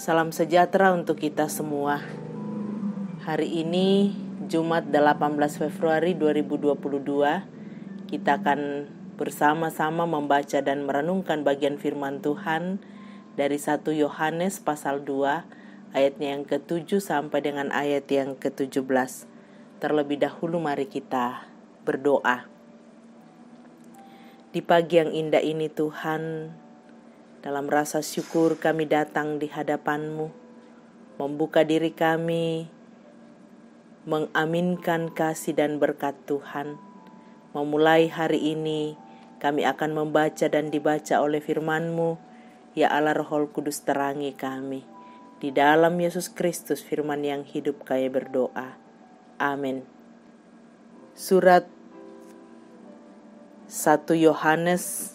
Salam sejahtera untuk kita semua. Hari ini Jumat 18 Februari 2022, kita akan bersama-sama membaca dan merenungkan bagian firman Tuhan dari 1 Yohanes pasal 2 ayatnya yang ke-7 sampai dengan ayat yang ke-17. Terlebih dahulu mari kita berdoa. Di pagi yang indah ini Tuhan, dalam rasa syukur kami datang di hadapan-Mu, membuka diri kami, mengaminkan kasih dan berkat Tuhan. Memulai hari ini, kami akan membaca dan dibaca oleh firman-Mu. Ya Allah, Roh Kudus terangi kami. Di dalam Yesus Kristus firman yang hidup kami berdoa. Amin. Surat 1 Yohanes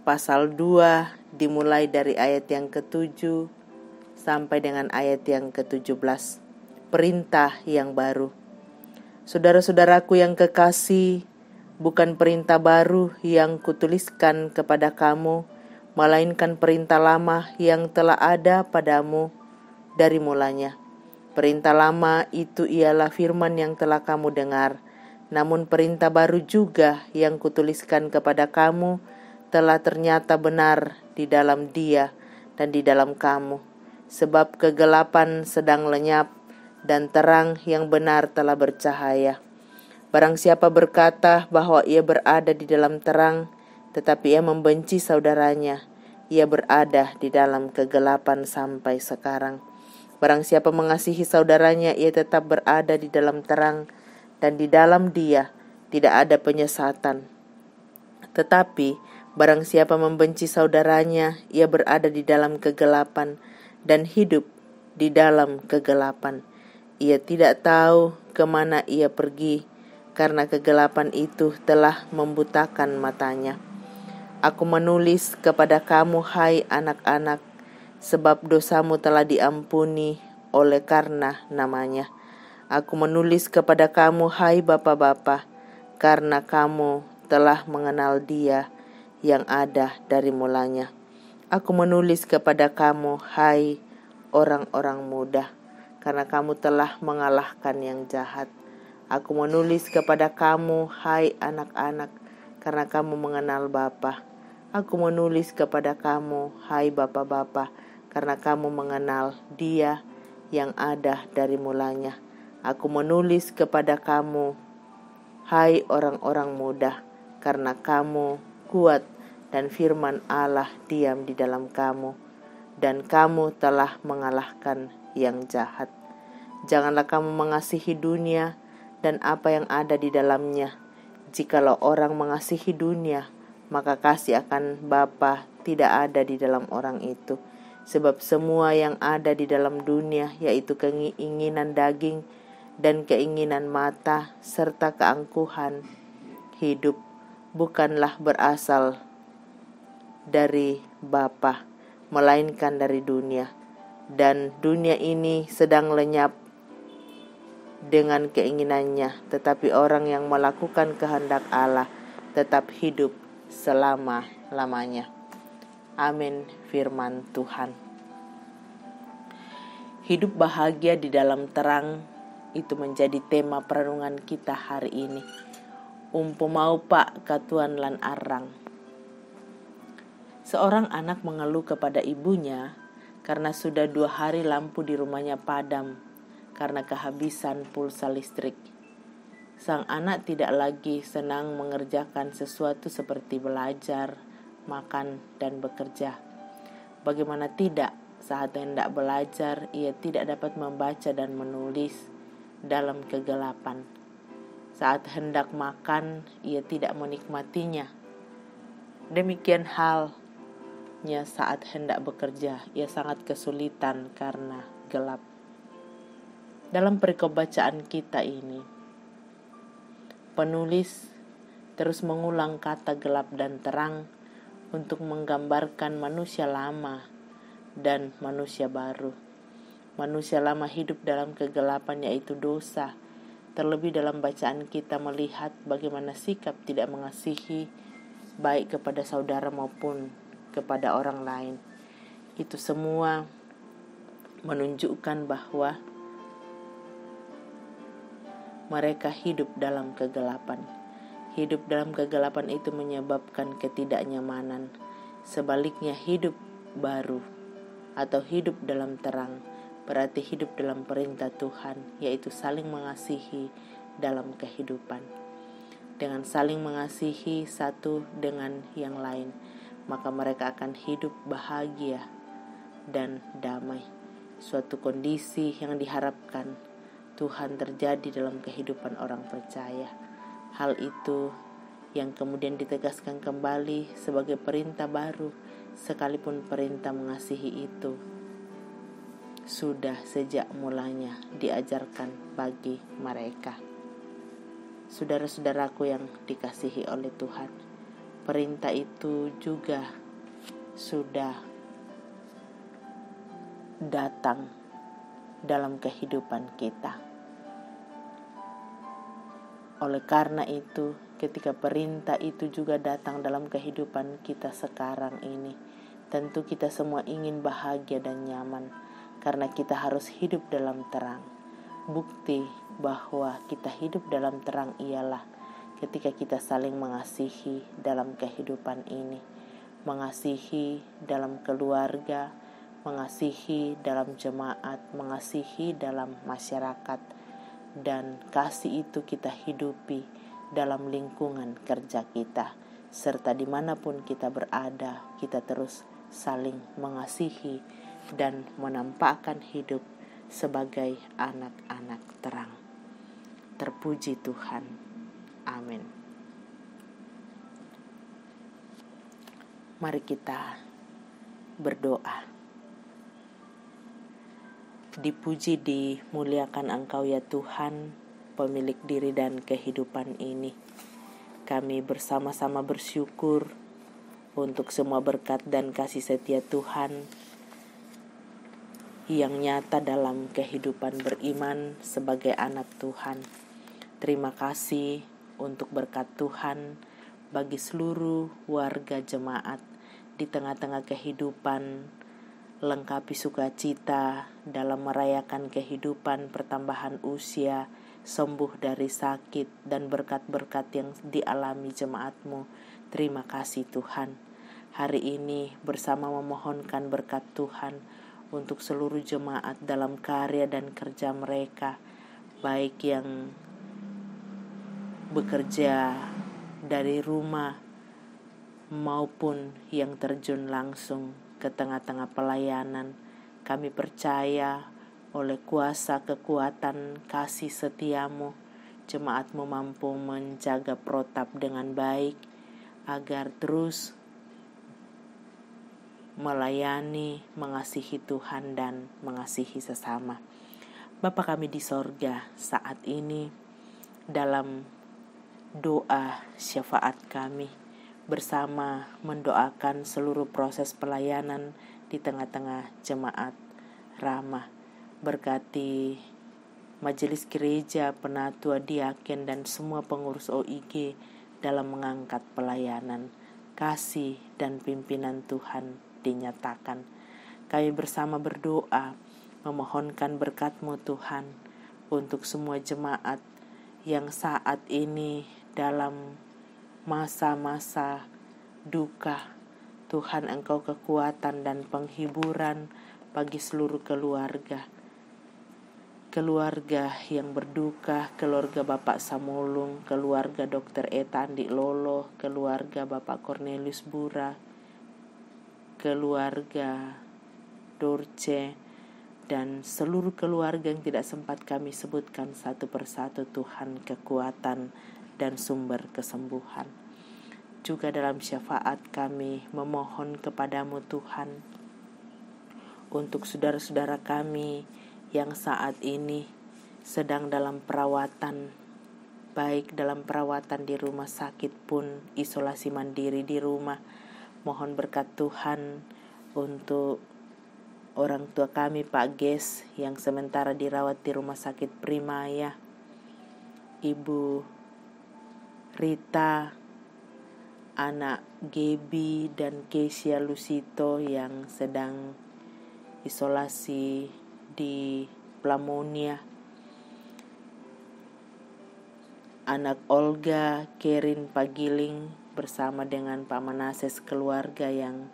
pasal 2 dimulai dari ayat yang ke-7 sampai dengan ayat yang ke-17. Perintah yang baru. Saudara-saudaraku yang kekasih, bukan perintah baru yang kutuliskan kepada kamu, melainkan perintah lama yang telah ada padamu dari mulanya. Perintah lama itu ialah firman yang telah kamu dengar. Namun perintah baru juga yang kutuliskan kepada kamu telah ternyata benar di dalam Dia dan di dalam kamu. Sebab kegelapan sedang lenyap dan terang yang benar telah bercahaya. Barang siapa berkata bahwa ia berada di dalam terang, tetapi ia membenci saudaranya, ia berada di dalam kegelapan sampai sekarang. Barang siapa mengasihi saudaranya, ia tetap berada di dalam terang, dan di dalam Dia tidak ada penyesatan. Tetapi barang siapa membenci saudaranya, ia berada di dalam kegelapan dan hidup di dalam kegelapan. Ia tidak tahu kemana ia pergi, karena kegelapan itu telah membutakan matanya. Aku menulis kepada kamu, hai anak-anak, sebab dosamu telah diampuni oleh karena namanya. Aku menulis kepada kamu, hai bapa-bapa, karena kamu telah mengenal Dia yang ada dari mulanya. Aku menulis kepada kamu, hai orang-orang muda, karena kamu telah mengalahkan yang jahat. Aku menulis kepada kamu, hai anak-anak, karena kamu mengenal Bapa. Aku menulis kepada kamu, hai bapa-bapa, karena kamu mengenal Dia yang ada dari mulanya. Aku menulis kepada kamu, hai orang-orang muda, karena kamu kuat dan firman Allah diam di dalam kamu, dan kamu telah mengalahkan yang jahat. Janganlah kamu mengasihi dunia dan apa yang ada di dalamnya. Jikalau orang mengasihi dunia, maka kasih akan Bapa tidak ada di dalam orang itu. Sebab semua yang ada di dalam dunia, yaitu keinginan daging dan keinginan mata serta keangkuhan hidup, bukanlah berasal dari Bapa, melainkan dari dunia. Dan dunia ini sedang lenyap dengan keinginannya, tetapi orang yang melakukan kehendak Allah tetap hidup selama-lamanya. Amin. Firman Tuhan. Hidup bahagia di dalam terang, itu menjadi tema perenungan kita hari ini. Umpo mau pak katuan lan arang. Seorang anak mengeluh kepada ibunya karena sudah 2 hari lampu di rumahnya padam karena kehabisan pulsa listrik. Sang anak tidak lagi senang mengerjakan sesuatu seperti belajar, makan, dan bekerja. Bagaimana tidak, saat hendak belajar, ia tidak dapat membaca dan menulis dalam kegelapan. Saat hendak makan, ia tidak menikmatinya. Demikian halnya saat hendak bekerja, ia sangat kesulitan karena gelap. Dalam perikop bacaan kita ini, penulis terus mengulang kata gelap dan terang untuk menggambarkan manusia lama dan manusia baru. Manusia lama hidup dalam kegelapan, yaitu dosa. Terlebih dalam bacaan kita melihat bagaimana sikap tidak mengasihi baik kepada saudara maupun kepada orang lain. Itu semua menunjukkan bahwa mereka hidup dalam kegelapan. Hidup dalam kegelapan itu menyebabkan ketidaknyamanan. Sebaliknya hidup baru atau hidup dalam terang berarti hidup dalam perintah Tuhan, yaitu saling mengasihi dalam kehidupan. Dengan saling mengasihi satu dengan yang lain, maka mereka akan hidup bahagia dan damai. Suatu kondisi yang diharapkan Tuhan terjadi dalam kehidupan orang percaya. Hal itu yang kemudian ditegaskan kembali sebagai perintah baru, sekalipun perintah mengasihi itu sudah sejak mulanya diajarkan bagi mereka. Saudara-saudaraku yang dikasihi oleh Tuhan, perintah itu juga sudah datang dalam kehidupan kita. Oleh karena itu, ketika perintah itu juga datang dalam kehidupan kita sekarang ini, tentu kita semua ingin bahagia dan nyaman, karena kita harus hidup dalam terang. Bukti bahwa kita hidup dalam terang ialah ketika kita saling mengasihi dalam kehidupan ini, mengasihi dalam keluarga, mengasihi dalam jemaat, mengasihi dalam masyarakat, dan kasih itu kita hidupi dalam lingkungan kerja kita, serta dimanapun kita berada, kita terus saling mengasihi dan menampakkan hidup sebagai anak-anak terang. Terpuji Tuhan. Amin. Mari kita berdoa. Dipuji dimuliakan Engkau ya Tuhan, pemilik diri dan kehidupan ini. Kami bersama-sama bersyukur untuk semua berkat dan kasih setia Tuhan yang nyata dalam kehidupan beriman sebagai anak Tuhan. Terima kasih untuk berkat Tuhan bagi seluruh warga jemaat di tengah-tengah kehidupan, lengkapi sukacita dalam merayakan kehidupan, pertambahan usia, sembuh dari sakit, dan berkat-berkat yang dialami jemaat-Mu. Terima kasih Tuhan. Hari ini bersama memohonkan berkat Tuhan untuk seluruh jemaat dalam karya dan kerja mereka, baik yang bekerja dari rumah maupun yang terjun langsung ke tengah-tengah pelayanan. Kami percaya oleh kuasa kekuatan kasih setiamu, jemaat-Mu mampu menjaga protap dengan baik agar terus melayani, mengasihi Tuhan dan mengasihi sesama. Bapa kami di sorga, saat ini dalam doa syafaat kami bersama mendoakan seluruh proses pelayanan di tengah-tengah jemaat Ramah. Berkati majelis gereja, penatua, diaken, dan semua pengurus OIG dalam mengangkat pelayanan. Kasih dan pimpinan Tuhan dinyatakan. Kami bersama berdoa memohonkan berkat-Mu Tuhan untuk semua jemaat yang saat ini dalam masa-masa duka. Tuhan, Engkau kekuatan dan penghiburan bagi seluruh keluarga yang berduka, keluarga Bapak Samulung, keluarga Dr. Eta Andi Lolo, keluarga Bapak Cornelius Bura, keluarga Dorce, dan seluruh keluarga yang tidak sempat kami sebutkan satu persatu. Tuhan, kekuatan dan sumber kesembuhan. Juga dalam syafaat kami memohon kepadamu Tuhan untuk saudara-saudara kami yang saat ini sedang dalam perawatan, baik dalam perawatan di rumah sakit pun isolasi mandiri di rumah. Mohon berkat Tuhan untuk orang tua kami Pak Ges yang sementara dirawat di rumah sakit Primaya, Ibu Rita, anak Gebi dan Kesia Lusito yang sedang isolasi di Plamonia, anak Olga Kerin Pagiling bersama dengan Pak Manases keluarga yang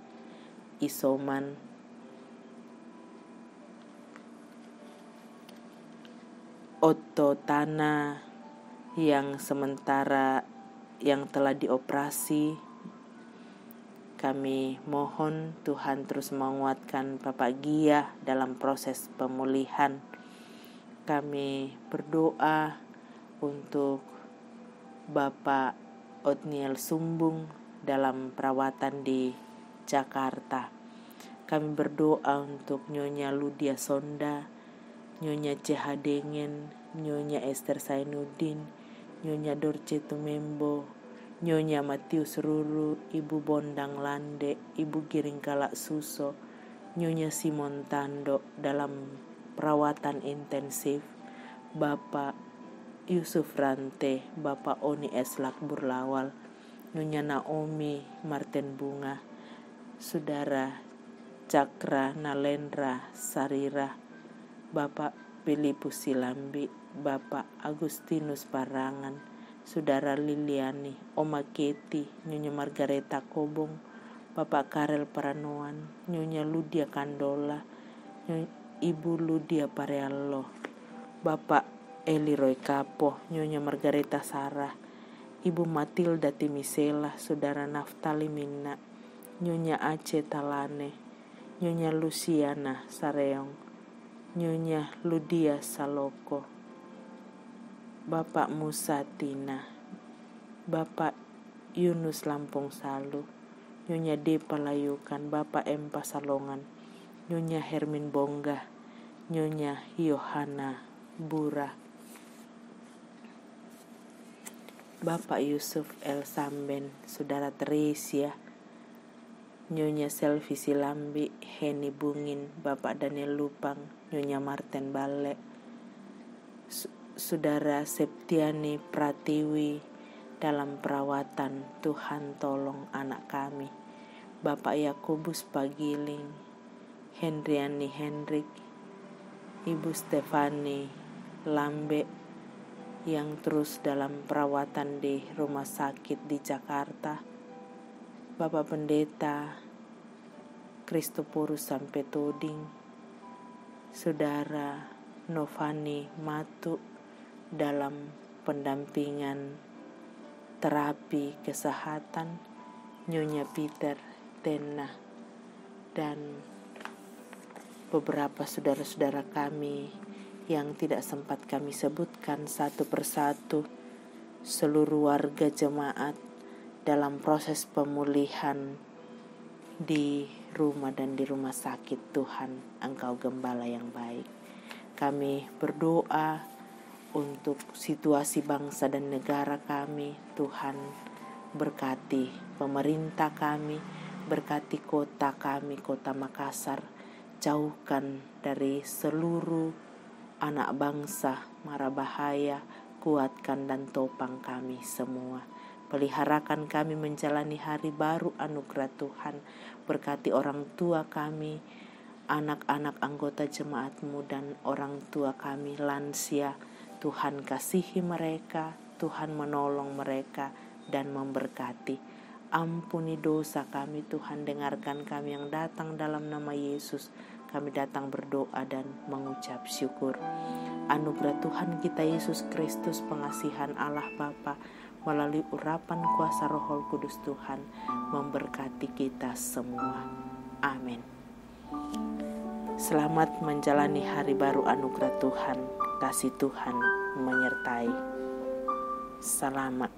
isoman, Otto Tana yang sementara yang telah dioperasi. Kami mohon Tuhan terus menguatkan Bapak Gia dalam proses pemulihan. Kami berdoa untuk Bapak Otniel Sumbung dalam perawatan di Jakarta. Kami berdoa untuk Nyonya Ludia Sonda, Nyonya C.H. Dengen, Nyonya Esther Sainuddin, Nyonya Dorce Tumembo, Nyonya Matius Ruru, Ibu Bondang Lande, Ibu Giring Kalak Suso, Nyonya Simon Tando dalam perawatan intensif, Bapak Yusuf Rante, Bapak Oni Eslak Burlawal, Nyonya Naomi Martin Bunga, Saudara Cakra Nalendra Sarira, Bapak Filipus Silambi, Bapak Agustinus Parangan, Saudara Liliani, Oma Keti, Nyonya Margareta Kobong, Bapak Karel Paranoan, Nyonya Ludia Kandola, Ibu Ludia Pareallo, Bapak Eli Roy Kapo, Nyonya Margareta Sarah, Ibu Matilda Timisela, Saudara Naftali Minna, Nyonya Aceh Talane, Nyonya Luciana Sareong, Nyonya Ludia Saloko, Bapak Musa Tina, Bapak Yunus Lampung Salu, Nyonya D. Palayukan, Bapak M. Pasalongan, Nyonya Hermin Bongga, Nyonya Yohana Bura, Bapak Yusuf El Samben, Saudara Teresia, Nyonya Selvi Silambi, Heni Bungin, Bapak Daniel Lupang, Nyonya Marten Bale, Saudara Septiani Pratiwi dalam perawatan. Tuhan tolong anak kami, Bapak Yakobus Pagiling, Hendriani Hendrik, Ibu Stefani Lambe yang terus dalam perawatan di rumah sakit di Jakarta, Bapak Pendeta Kristoporus Sampetoding, Saudara Novani Matu dalam pendampingan terapi kesehatan, Nyonya Peter Tena, dan beberapa saudara-saudara kami yang tidak sempat kami sebutkan satu persatu, seluruh warga jemaat dalam proses pemulihan di rumah dan di rumah sakit. Tuhan, Engkau gembala yang baik. Kami berdoa untuk situasi bangsa dan negara kami. Tuhan, berkati pemerintah kami, berkati kota kami, kota Makassar. Jauhkan dari seluruh anak bangsa mara bahaya, kuatkan dan topang kami semua. Peliharakan kami menjalani hari baru anugerah Tuhan. Berkati orang tua kami, anak-anak anggota jemaat-Mu dan orang tua kami lansia. Tuhan kasihi mereka, Tuhan menolong mereka dan memberkati. Ampuni dosa kami Tuhan, dengarkan kami yang datang dalam nama Yesus. Kami datang berdoa dan mengucap syukur. Anugerah Tuhan kita Yesus Kristus, pengasihan Allah Bapa, melalui urapan kuasa Roh Kudus Tuhan, memberkati kita semua. Amin. Selamat menjalani hari baru anugerah Tuhan. Kasih Tuhan menyertai. Selamat.